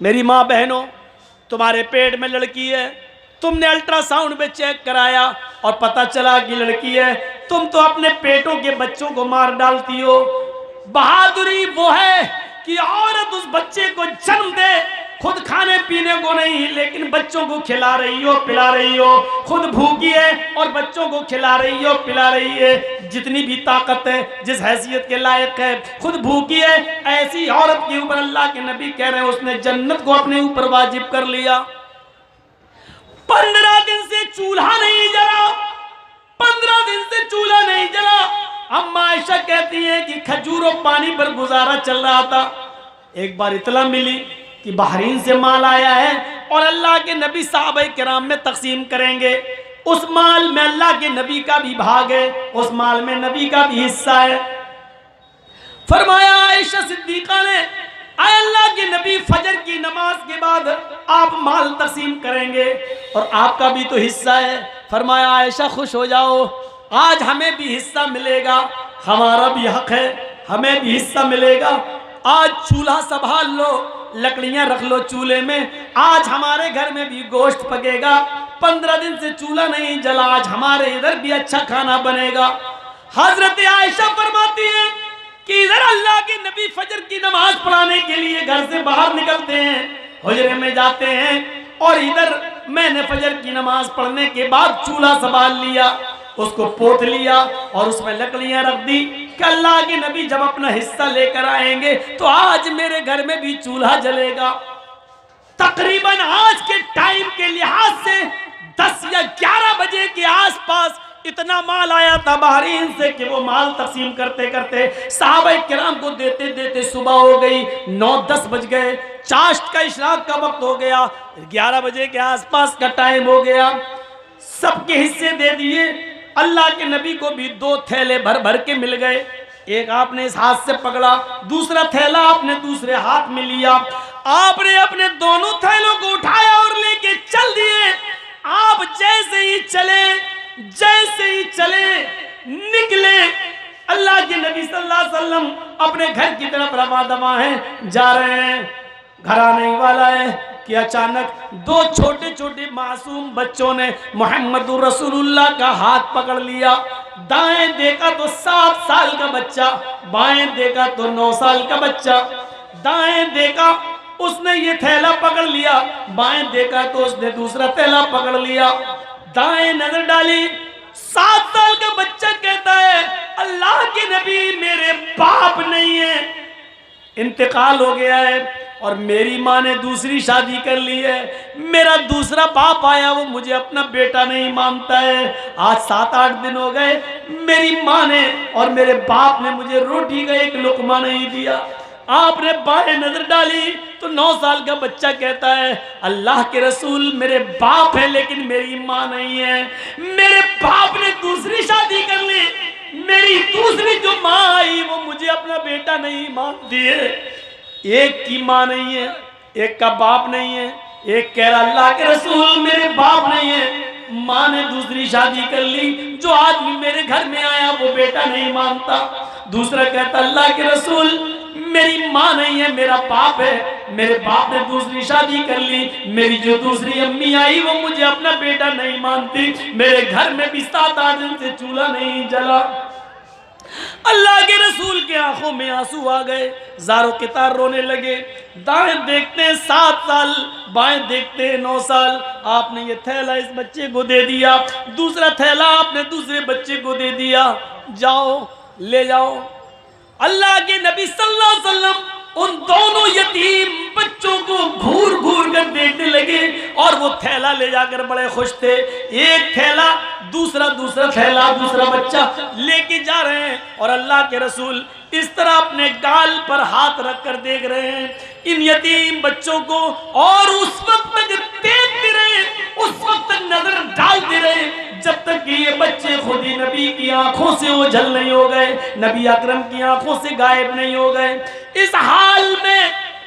मेरी माँ बहनों, तुम्हारे पेट में लड़की है, तुमने अल्ट्रासाउंड में चेक कराया और पता चला कि लड़की है, तुम तो अपने पेटों के बच्चों को मार डालती हो। बहादुरी वो है कि औरत उस बच्चे को जन्म दे, खुद खाने पीने को नहीं लेकिन बच्चों को खिला रही हो, पिला रही हो, खुद भूखी है और बच्चों को खिला रही हो, पिला रही है। जितनी भी ताकत है, जिस हैसियत के लायक है, खुद भूखी है, ऐसी औरत के ऊपर अल्लाह के नबी कह रहे हैं उसने जन्नत को अपने ऊपर वाजिब कर लिया। 15 दिन से चूल्हा नहीं जला, 15 दिन से चूल्हा नहीं जला। अम्मा आयशा कहती हैं कि खजूर और पानी पर गुजारा चल रहा था। एक बार इतला मिली कि बहरीन से माल आया है और अल्लाह के नबी साहबे किराम में तकसीम करेंगे। उस माल में अल्लाह के नबी का भी भाग है, उस माल में नबी का भी हिस्सा है। फरमाया आयशा सिद्दीका ने, आए अल्लाह के नबी, फजर की नमाज के बाद आप माल तकसीम करेंगे और आपका भी तो हिस्सा है। फरमाया आयशा खुश हो जाओ, आज हमें भी हिस्सा मिलेगा, हमारा भी हक है, हमें भी हिस्सा मिलेगा। आज चूल्हा संभाल लो, लकड़ियां रख लो चूल्हे में, आज हमारे घर में भी गोश्त पकेगा। 15 दिन से चूल्हा नहीं जला, आज हमारे इधर भी अच्छा खाना बनेगा। हजरत आयशा फरमाती है कि इधर अल्लाह के नबी फजर की नमाज पढ़ाने के लिए घर से बाहर निकलते हैं, हुजरे में जाते हैं और इधर मैंने फजर की नमाज पढ़ने के बाद चूल्हा संभाल लिया, उसको पोत लिया और उसमें लकड़ियां रख दी कि अल्लाह के नबी जब अपना हिस्सा लेकर आएंगे तो आज मेरे घर में भी चूल्हा जलेगा। तकरीबन आज के टाइम के लिहाज से 10 या 11 बजे के आसपास इतना माल आया था बहरीन से कि वो माल तकसीम करते करते सहाबा किराम को देते देते सुबह हो गई, 9-10 बज गए, चाश्त का इशराक का वक्त हो गया, 11 बजे के आसपास का टाइम हो गया। सबके हिस्से दे दिए। अल्लाह के नबी को भी 2 थैले भर भर के मिल गए। एक आपने इस हाथ से पकड़ा, दूसरा थैला आपने दूसरे हाथ में लिया। आपने अपने दोनों थैलों को उठाया और लेके चल दिए। आप जैसे ही चले निकले, अल्लाह के नबी सल्लल्लाहु अलैहि वसल्लम अपने घर की तरफ रवा दवा हैं, जा रहे हैं। घर आने वाला है कि अचानक 2 छोटे छोटे मासूम बच्चों ने मोहम्मदुर रसूलुल्लाह का हाथ पकड़ लिया। दाएं देखा तो 7 साल का बच्चा, बाएं देखा तो 9 साल का बच्चा। दाएं देखा उसने ये थैला पकड़ लिया, बाएं देखा तो उसने दूसरा थैला पकड़ लिया। दाएं नजर डाली, 7 साल का बच्चा कहता है अल्लाह के नबी मेरे बाप नहीं है, इंतकाल हो गया है और मेरी माँ ने दूसरी शादी कर ली है। मेरा दूसरा बाप आया, वो मुझे अपना बेटा नहीं मानता है। आज 7-8 दिन हो गए, मेरी माँ ने और मेरे बाप ने मुझे रोटी का एक लुकमा नहीं दिया। आपने बाएं नजर डाली तो 9 साल का बच्चा कहता है अल्लाह के रसूल मेरे बाप है लेकिन मेरी माँ नहीं है। मेरे बाप ने दूसरी शादी कर ली, मेरी दूसरी जो माँ आई वो मुझे अपना बेटा नहीं मानती है। एक की माँ नहीं है, एक का बाप नहीं है। एक कह रहा अल्लाह के रसूल मेरे बाप नहीं है, माँ ने दूसरी शादी कर ली, जो आदमी मेरे घर में आया वो बेटा नहीं मानता। दूसरा कहता अल्लाह के रसूल मेरी माँ नहीं है, मेरा बाप है, मेरे बाप ने दूसरी शादी कर ली, मेरी जो दूसरी अम्मी आई वो मुझे अपना बेटा नहीं मानती। मेरे घर में भी 7-8 दिन से चूल्हा नहीं जला। अल्लाह के रसूल के आंखों में आंसू आ गए, ज़ारो के तार रोने लगे। दाएं देखते हैं 7 साल, बाएं देखते हैं 9 साल। आपने ये थैला इस बच्चे को दे दिया, दूसरा थैला आपने दूसरे बच्चे को दे दिया, जाओ ले जाओ। अल्लाह के नबी सल्लल्लाहु अलैहि वसल्लम उन दोनों यतीम बच्चों को घूर घूर कर देखने लगे और वो थैला ले जाकर बड़े खुश थे। एक थैला दूसरा थैला दूसरा बच्चा लेके जा रहे हैं और अल्लाह के रसूल इस तरह अपने गाल पर हाथ रखकर देख रहे हैं इन यतीम बच्चों को और उस वक्त तक देखते रहे, उस वक्त तक नजर डालते रहे जब तक कि ये बच्चे खुद ही नबी की आंखों से ओझल नहीं हो गए, नबी अकरम की आंखों से गायब नहीं हो गए। इस हाल में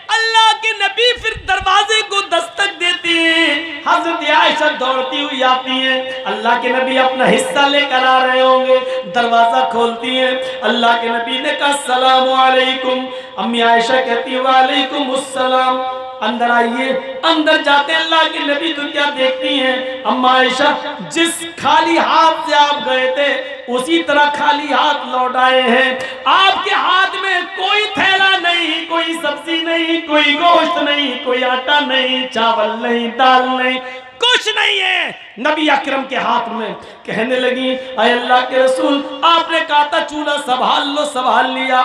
अल्लाह के नबी फिर दरवाजे को दस्तक देती हैं। हजरत आयशा दौड़ती हुई आती हैं, अल्लाह के नबी अपना हिस्सा लेकर आ रहे होंगे, दरवाजा खोलती हैं। अल्लाह के नबी ने कहा अस्सलामु अलैकुम। अम्मी आयशा कहती है वालेकुम अस्सलाम। अंदर आइए। अंदर जाते अल्लाह के नबी तो क्या देखती हैं, अम्मा आयशा जिस खाली हाथ से आप गए थे उसी तरह खाली हाथ लौट आए हैं। आपके हाथ में कोई थैला नहीं, कोई सब्जी नहीं, कोई गोश्त नहीं, कोई आटा नहीं, चावल नहीं, दाल नहीं, कुछ नहीं है नबी अकरम के हाथ में। कहने लगी अय अल्लाह के रसूल, आपने कहा था चूल्हा संभाल लो, संभाल लिया।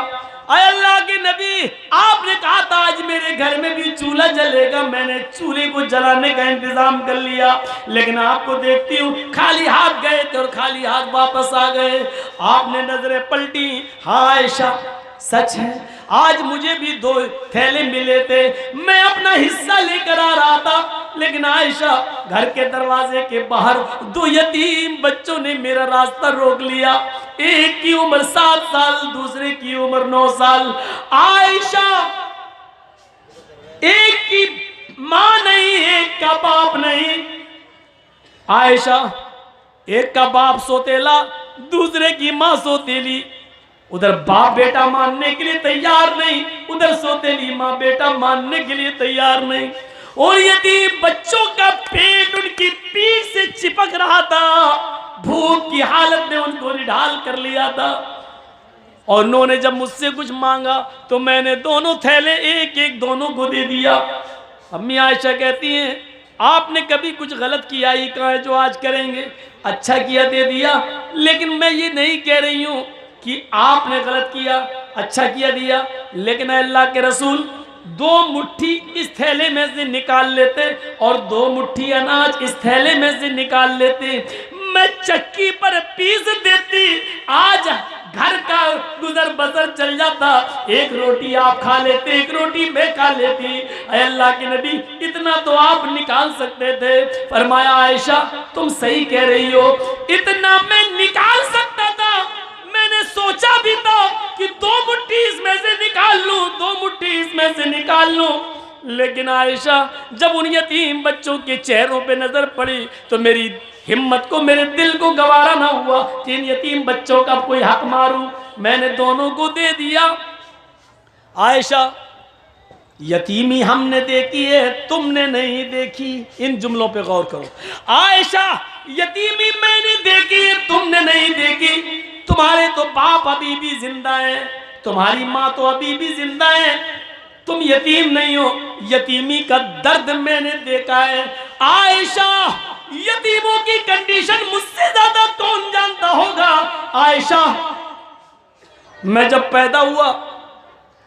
अय अल्लाह के नबी, आपने कहा था आज मेरे घर में भी चूल्हा जलेगा, मैंने चूल्हे को जलाने का इंतजाम कर लिया, लेकिन आपको देखती हूँ खाली हाथ गए थे और खाली हाथ वापस आ गए। आपने नजरें पलटी, हाँ आयशा सच है, आज मुझे भी 2 थैले मिले थे, मैं अपना हिस्सा लेकर आ रहा था, लेकिन आयशा घर के दरवाजे के बाहर 2 यतीम बच्चों ने मेरा रास्ता रोक लिया। एक की उम्र 7 साल, दूसरे की उम्र 9 साल। आयशा एक की मां नहीं, एक का बाप नहीं। आयशा एक का बाप सोतेला, दूसरे की मां सोतेली। उधर बाप बेटा मानने के लिए तैयार नहीं, उधर सोतेली माँ बेटा मानने के लिए तैयार नहीं। और यतीम बच्चों का पेट उनकी पीठ से चिपक रहा था, भूख की हालत ने उनको निढाल कर लिया था। और उन्होंने जब मुझसे कुछ मांगा तो मैंने दोनों थैले एक एक दोनों को दे दिया। अम्मी आयशा कहती हैं आपने कभी कुछ गलत किया ही कहा है जो आज करेंगे, अच्छा किया दे दिया, लेकिन मैं ये नहीं कह रही हूँ कि आपने गलत किया, अच्छा किया दिया, लेकिन अल्लाह के रसूल 2 मुट्ठी इस थैले में से निकाल लेते और 2 मुट्ठी अनाज इस थैले में से निकाल लेते, मैं चक्की पर पीस देती, आज घर का गुजर बसर चल जाता। एक रोटी आप खा लेते, एक रोटी मैं खा लेती। अल्लाह के नबी इतना तो आप निकाल सकते थे। फरमाया आयशा तुम सही कह रही हो, इतना मैं निकाल सकता था, मैंने सोचा भी था कि 2 मुट्ठी इसमें से निकाल लूं, 2 मुट्ठी इसमें से निकाल लूं, लेकिन आयशा जब उन यतीम बच्चों के चेहरों पे नजर पड़ी तो मेरी हिम्मत को, मेरे दिल को गवारा ना हुआ कि इन यतीम बच्चों का कोई हक मारूं, मैंने दोनों को दे दिया। आयशा यतीमी हमने देखी है, तुमने नहीं देखी, इन जुमलों पे गौर करो। आयशा यतीमी मैंने देखी है, तुमने नहीं देखी, तुम्हारे तो बाप अभी भी जिंदा है, तुम्हारी माँ तो अभी भी जिंदा है, तुम यतीम नहीं हो, यतीमी का दर्द मैंने देखा है। आयशा यतीमों की कंडीशन मुझसे ज्यादा कौन जानता होगा। आयशा मैं जब पैदा हुआ,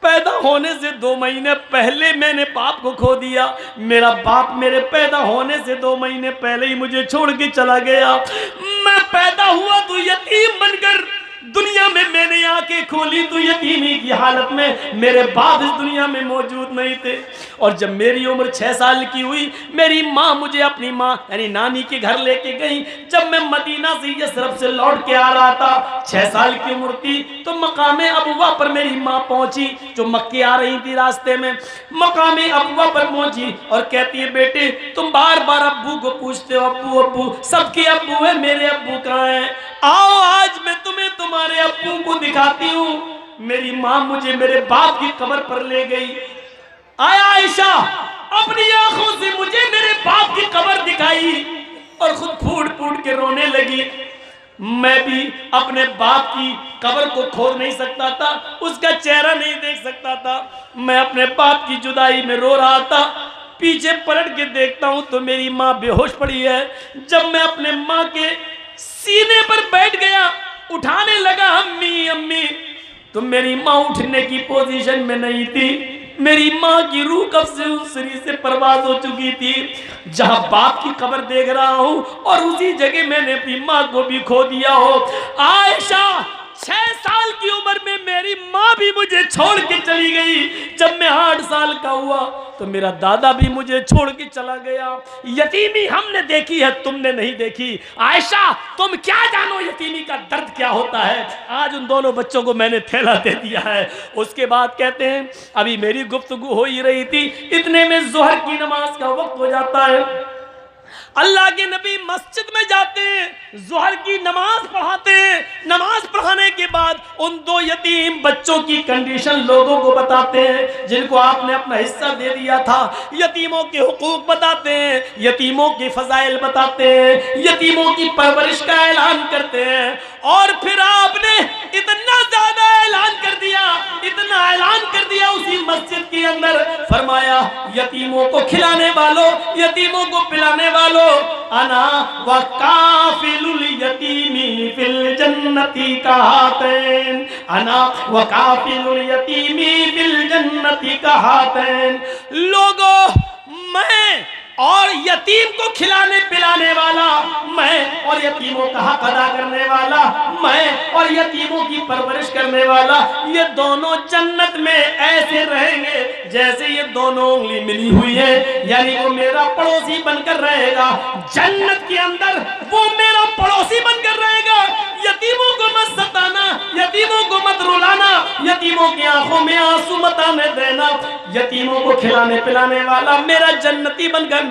पैदा होने से 2 महीने पहले मैंने बाप को खो दिया, मेरा बाप मेरे पैदा होने से 2 महीने पहले ही मुझे छोड़ के चला गया। मैं पैदा हुआ तो यतीम बनकर दुनिया में मैंने आंखें खोली तो यतीमी की हालत में, मेरे बाप इस दुनिया में मौजूद नहीं थे। और जब मेरी उम्र 6 साल की हुई, मेरी माँ मुझे अपनी माँ यानी नानी के घर लेके गई। जब मैं मदीना से यसरफ से लौट के आ रहा था, 6 साल की उम्र थी, तो मकामे अबुआ पर मेरी माँ पहुंची जो मक्के आ रही थी। रास्ते में मकामे अबुआ पर पहुंची और कहती है बेटे तुम बार बार अब्बू को पूछते हो, अब्बू अब्बू, सबके अब्बू है, मेरे अब्बू कहाँ हैं? आओ आज मैं तुम्हें तुम्हारे अब्बू को दिखाती हूँ। मेरी माँ मुझे मेरे बाप की कब्र पर ले गई। आया आयशा अपनी आंखों से मुझे मेरे बाप की कब्र दिखाई और खुद फूट फूट के रोने लगी। मैं भी अपने बाप की कब्र को खोद नहीं सकता था, उसका चेहरा नहीं देख सकता था। मैं अपने बाप की जुदाई में रो रहा था। पीछे पलट के देखता हूँ तो मेरी माँ बेहोश पड़ी है। जब मैं अपने माँ के सीने पर बैठ गया, उठाने लगा अम्मी अम्मी, तो मेरी माँ उठने की पोजीशन में नहीं थी। मेरी माँ की रूह कब से उस शरीर से परवाज हो चुकी थी। जहां बाप की कब्र देख रहा हूं और उसी जगह मैंने अपनी माँ को भी खो दिया हो। आयशा 6 साल की उम्र में मेरी माँ भी मुझे छोड़ के चली गई। जब मैं 8 साल का हुआ तो मेरा दादा भी मुझे छोड़ के चला गया। यतीमी हमने देखी है, तुमने नहीं देखी। आयशा तुम क्या जानो यतीमी का दर्द क्या होता है। आज उन दोनों बच्चों को मैंने थैला दे दिया है। उसके बाद कहते हैं अभी मेरी गुफ्तगू हो ही रही थी, इतने में जोहर की नमाज का वक्त हो जाता है। अल्लाह के नबी मस्जिद में जाते हैं, ज़ोहर की नमाज पढ़ाते हैं, नमाज पढ़ाने के बाद उन 2 यतीम बच्चों की कंडीशन लोगों को बताते हैं जिनको आपने अपना हिस्सा दे दिया था। यतीमों के हुकूक बताते हैं, यतीमों की फजाइल बताते हैं, यतीमों की परवरिश का ऐलान करते हैं। और फिर आपने इतना ज्यादा ऐलान कर दिया, इतना ऐलान कर दिया उसी मस्जिद के अंदर, फरमाया यतीमों को खिलाने वालों, यतीमों को पिलाने वालों, अना व काफिलुल यतीमी फिल जन्नती का हातैन, अना व काफिलुल यतीमी फिल जन्नती का हातैन। लोगों, मैं और यतीम को खिलाने पिलाने वाला मैं, और यतीमों का हक अदा करने वाला मैं, और यतीमों की परवरिश करने वाला, ये दोनों जन्नत में ऐसे रहेंगे जैसे ये दोनों उंगली मिली हुई है। यानी वो मेरा पड़ोसी बनकर रहेगा जन्नत के अंदर, वो मेरा पड़ोसी बनकर रहेगा। यतीमों को मत सताना, यतीमों को मत रुलाना, यतीमों की आंखों में आंसू मत आने देना। यतीमों को खिलाने पिलाने वाला मेरा जन्नती बनकर